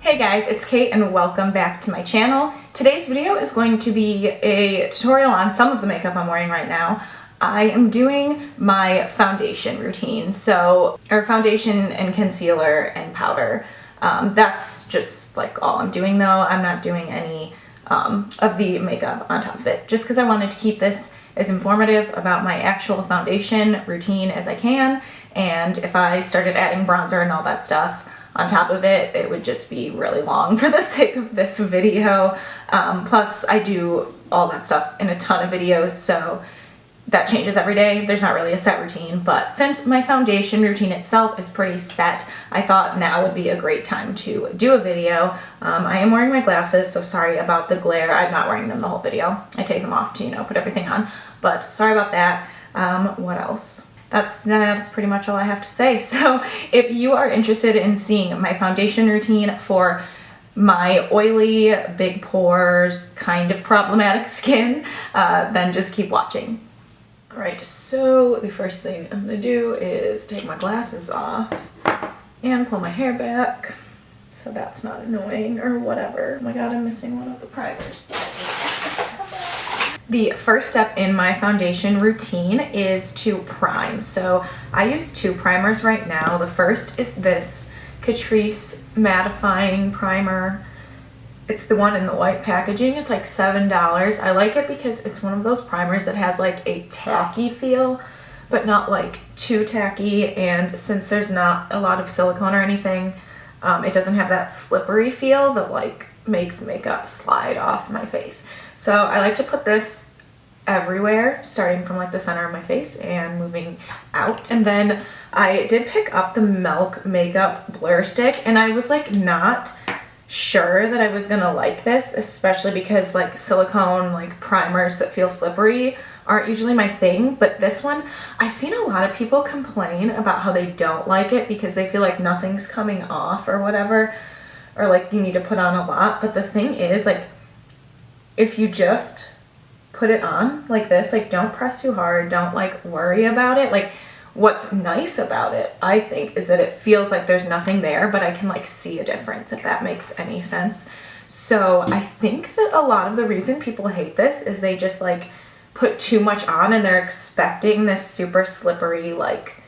Hey guys, it's Kate and welcome back to my channel. Today's video is going to be a tutorial on some of the makeup I'm wearing right now. I am doing my foundation routine, or foundation and concealer and powder. That's just like all I'm doing though. I'm not doing any of the makeup on top of it, just because I wanted to keep this as informative about my actual foundation routine as I can, and if I started adding bronzer and all that stuff on top of it, it would just be really long for the sake of this video. Plus, I do all that stuff in a ton of videos, so that changes every day. There's not really a set routine, but since my foundation routine itself is pretty set, I thought now would be a great time to do a video. I am wearing my glasses, so sorry about the glare. I'm not wearing them the whole video. I take them off to, put everything on, but sorry about that. What else? That's pretty much all I have to say. So if you are interested in seeing my foundation routine for my oily, big pores, kind of problematic skin, then just keep watching. All right, so the first thing I'm gonna do is take my glasses off and pull my hair back so that's not annoying or whatever. Oh my god, I'm missing one of the primers. The first step in my foundation routine is to prime. So I use two primers right now. The first is this Catrice mattifying primer. It's the one in the white packaging. It's like $7. I like it because it's one of those primers that has like a tacky feel, but not like too tacky. And since there's not a lot of silicone or anything, it doesn't have that slippery feel that like makes makeup slide off my face. So I like to put this everywhere, starting from like the center of my face and moving out. And then I did pick up the Milk Makeup Blur Stick, and I was like not sure that I was gonna like this, especially because like silicone like primers that feel slippery aren't usually my thing, but this one, I've seen a lot of people complain about how they don't like it because they feel like nothing's coming off or whatever, or like you need to put on a lot. But the thing is, like, if you just put it on like this, like don't press too hard, don't like worry about it. Like what's nice about it, I think, is that it feels like there's nothing there, but I can like see a difference, if that makes any sense. So I think that a lot of the reason people hate this is they just like put too much on and they're expecting this super slippery like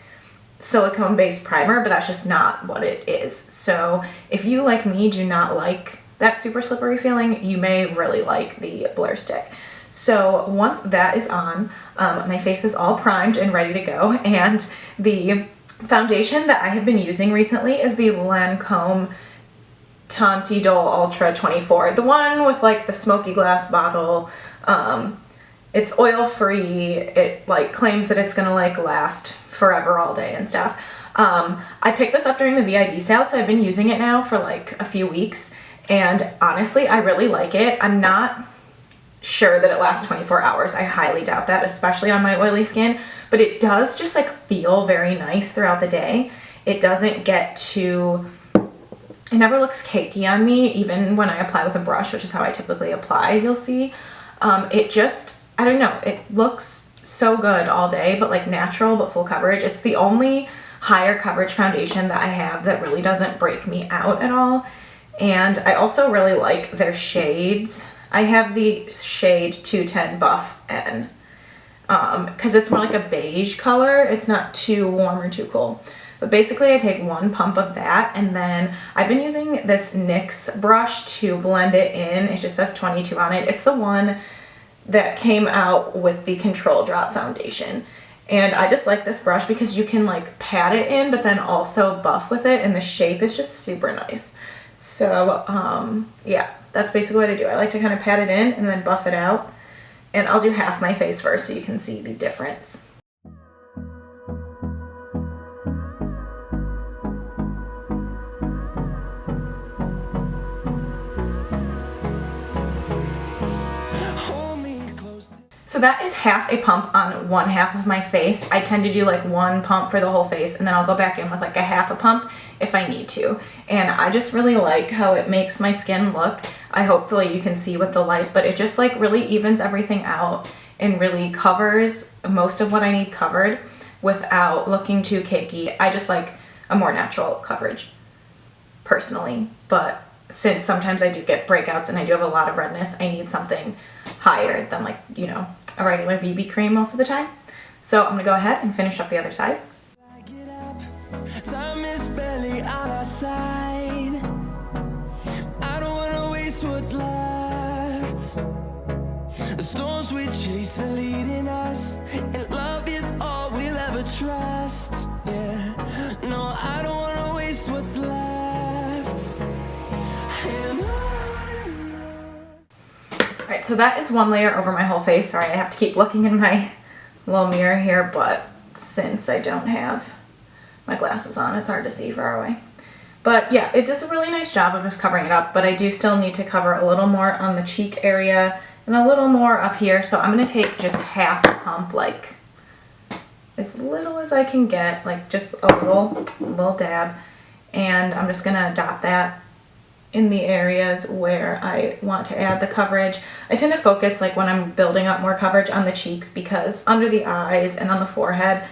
silicone based primer, but that's just not what it is. So if you, like me, do not like that super slippery feeling, you may really like the Blur Stick. So once that is on, my face is all primed and ready to go, and the foundation that I have been using recently is the Lancome Teint D'Or Ultra 24, the one with like the smoky glass bottle. It's oil free. It like claims that it's gonna like last forever all day and stuff. I picked this up during the VIB sale, so I've been using it now for like a few weeks, and honestly I really like it. I'm not sure that it lasts 24 hours. I highly doubt that, especially on my oily skin, but it does just like feel very nice throughout the day. It doesn't get too, it never looks cakey on me, even when I apply with a brush, which is how I typically apply, you'll see. It just, I don't know, it looks so good all day, but like natural but full coverage. It's the only higher coverage foundation that I have that really doesn't break me out at all. And I also really like their shades. I have the shade 210 Buff N because it's more like a beige color. It's not too warm or too cool. But basically I take one pump of that, and then I've been using this NYX brush to blend it in. It just says 22 on it. It's the one that came out with the Control Drop foundation. And I just like this brush because you can like pat it in but then also buff with it, and the shape is just super nice. So yeah, that's basically what I do. I like to kind of pat it in and then buff it out, and I'll do half my face first so you can see the difference. So that is half a pump on one half of my face. I tend to do like one pump for the whole face, and then I'll go back in with like a half a pump if I need to. And I just really like how it makes my skin look. Hopefully you can see with the light, but it just like really evens everything out and really covers most of what I need covered without looking too cakey. I just like a more natural coverage personally, but since sometimes I do get breakouts and I do have a lot of redness, I need something higher than like, you know, a regular BB cream most of the time. So I'm gonna go ahead and finish up the other side. Time is barely on our side. I don't wanna waste what's left. The storms we chase are leading us, and love is all we'll ever trust. Yeah, no, I don't wanna waste what's left. Alright, so that is one layer over my whole face. Sorry, I have to keep looking in my little mirror here, but since I don't have my glasses on, it's hard to see far away. But yeah, it does a really nice job of just covering it up, but I do still need to cover a little more on the cheek area and a little more up here. So I'm going to take just half a pump, like as little as I can get, like just a little dab. And I'm just going to dot that in the areas where I want to add the coverage. I tend to focus, like when I'm building up more coverage, on the cheeks, because under the eyes and on the forehead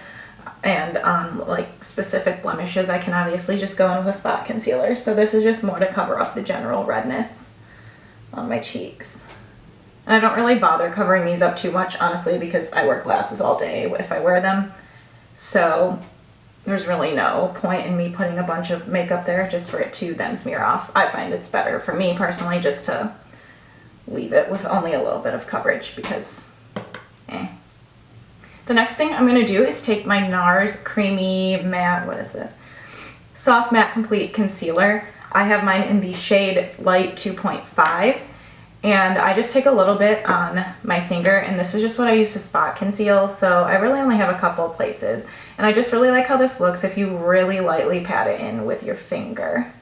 and on like specific blemishes, I can obviously just go in with a spot concealer. So this is just more to cover up the general redness on my cheeks. And I don't really bother covering these up too much, honestly, because I wear glasses all day if I wear them. So there's really no point in me putting a bunch of makeup there just for it to then smear off. I find it's better for me personally just to leave it with only a little bit of coverage because, The next thing I'm going to do is take my NARS Creamy Matte, what is this? Soft Matte Complete Concealer. I have mine in the shade Light 2.5. And I just take a little bit on my finger, and this is just what I use to spot conceal, so I really only have a couple places. And I just really like how this looks if you really lightly pat it in with your finger.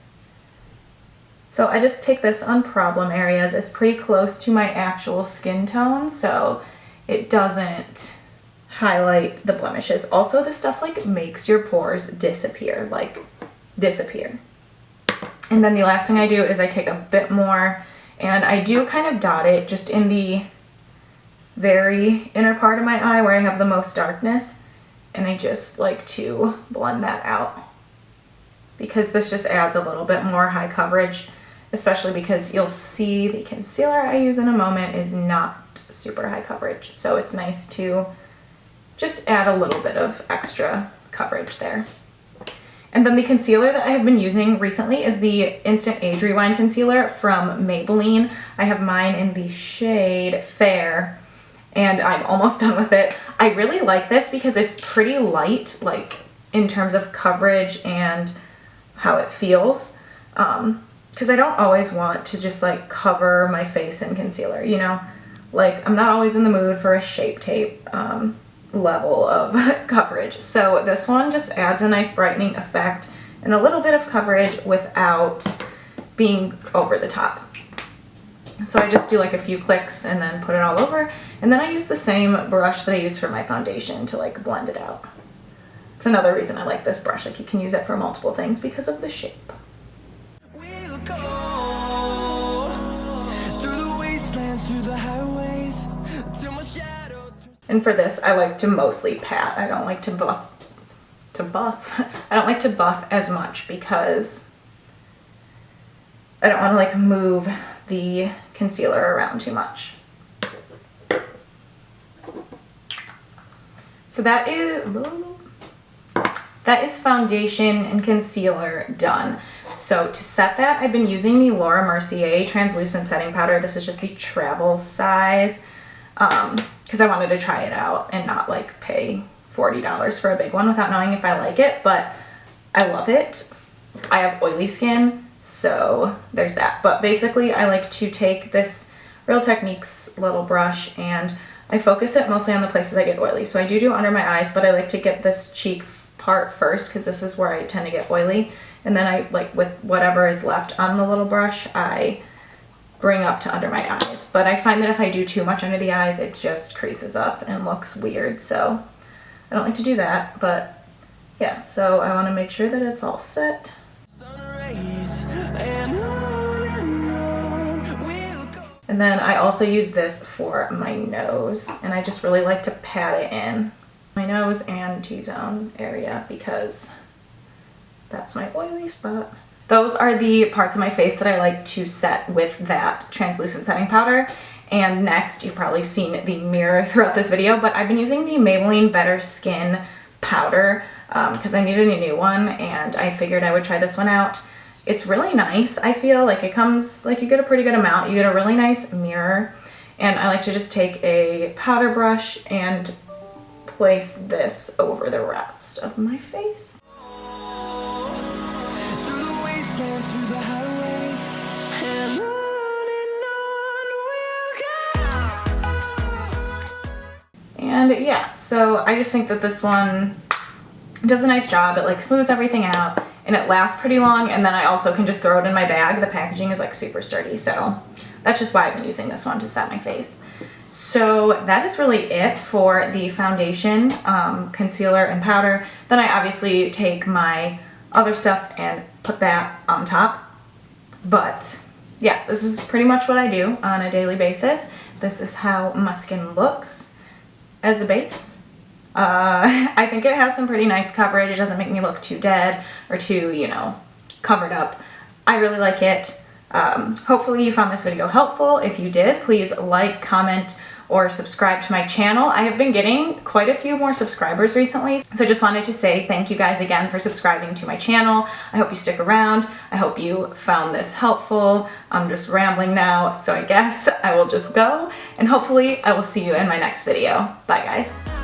So I just take this on problem areas. It's pretty close to my actual skin tone, so it doesn't highlight the blemishes. Also, this stuff like makes your pores disappear, like disappear. And then the last thing I do is I take a bit more, and I do kind of dot it just in the very inner part of my eye where I have the most darkness. And I just like to blend that out because this just adds a little bit more high coverage, especially because you'll see the concealer I use in a moment is not super high coverage. So it's nice to just add a little bit of extra coverage there. And then the concealer that I have been using recently is the Instant Age Rewind Concealer from Maybelline. I have mine in the shade Fair, and I'm almost done with it. I really like this because it's pretty light, like in terms of coverage and how it feels. Because I don't always want to just like cover my face in concealer, you know? Like I'm not always in the mood for a Shape Tape level of coverage. So this one just adds a nice brightening effect and a little bit of coverage without being over the top. So I just do like a few clicks and then put it all over, and then I use the same brush that I use for my foundation to like blend it out. It's another reason I like this brush, like you can use it for multiple things because of the shape. We'll go through the wastelands, through the highways, till my shadow. And for this, I like to mostly pat. I don't like to buff. I don't like to buff as much because I don't want to like move the concealer around too much. So that is foundation and concealer done. So to set that, I've been using the Laura Mercier translucent setting powder. This is just the travel size. Because I wanted to try it out and not like pay $40 for a big one without knowing if I like it, but I love it. I have oily skin, so there's that. But basically I like to take this Real Techniques little brush and I focus it mostly on the places I get oily. So I do under my eyes, but I like to get this cheek part first because this is where I tend to get oily. And then I like with whatever is left on the little brush, I bring up to under my eyes. But I find that if I do too much under the eyes, it just creases up and looks weird. So I don't like to do that, but yeah, so I want to make sure that it's all set. And then I also use this for my nose, and I just really like to pat it in my nose and T-zone area because that's my oily spot. those are the parts of my face that I like to set with that translucent setting powder. And next, you've probably seen the mirror throughout this video, but I've been using the Maybelline Better Skin powder because I needed a new one, and I figured I would try this one out. It's really nice. I feel like it comes, like you get a pretty good amount. You get a really nice mirror, and I like to just take a powder brush and place this over the rest of my face. Through the wastelands, through the highways, and on we'll go. And yeah, so I just think that this one does a nice job. It like smooths everything out and it lasts pretty long, and then I also can just throw it in my bag. The packaging is like super sturdy, so that's just why I've been using this one to set my face. So that is really it for the foundation, concealer, and powder. Then I obviously take my other stuff and put that on top. But yeah, this is pretty much what I do on a daily basis. This is how my skin looks as a base. I think it has some pretty nice coverage. It doesn't make me look too dead or too, you know, covered up. I really like it. Hopefully you found this video helpful. If you did, please like, comment, or subscribe to my channel. I have been getting quite a few more subscribers recently, so I just wanted to say thank you guys again for subscribing to my channel. I hope you stick around. I hope you found this helpful. I'm just rambling now, so I guess I will just go, and hopefully I will see you in my next video. Bye guys.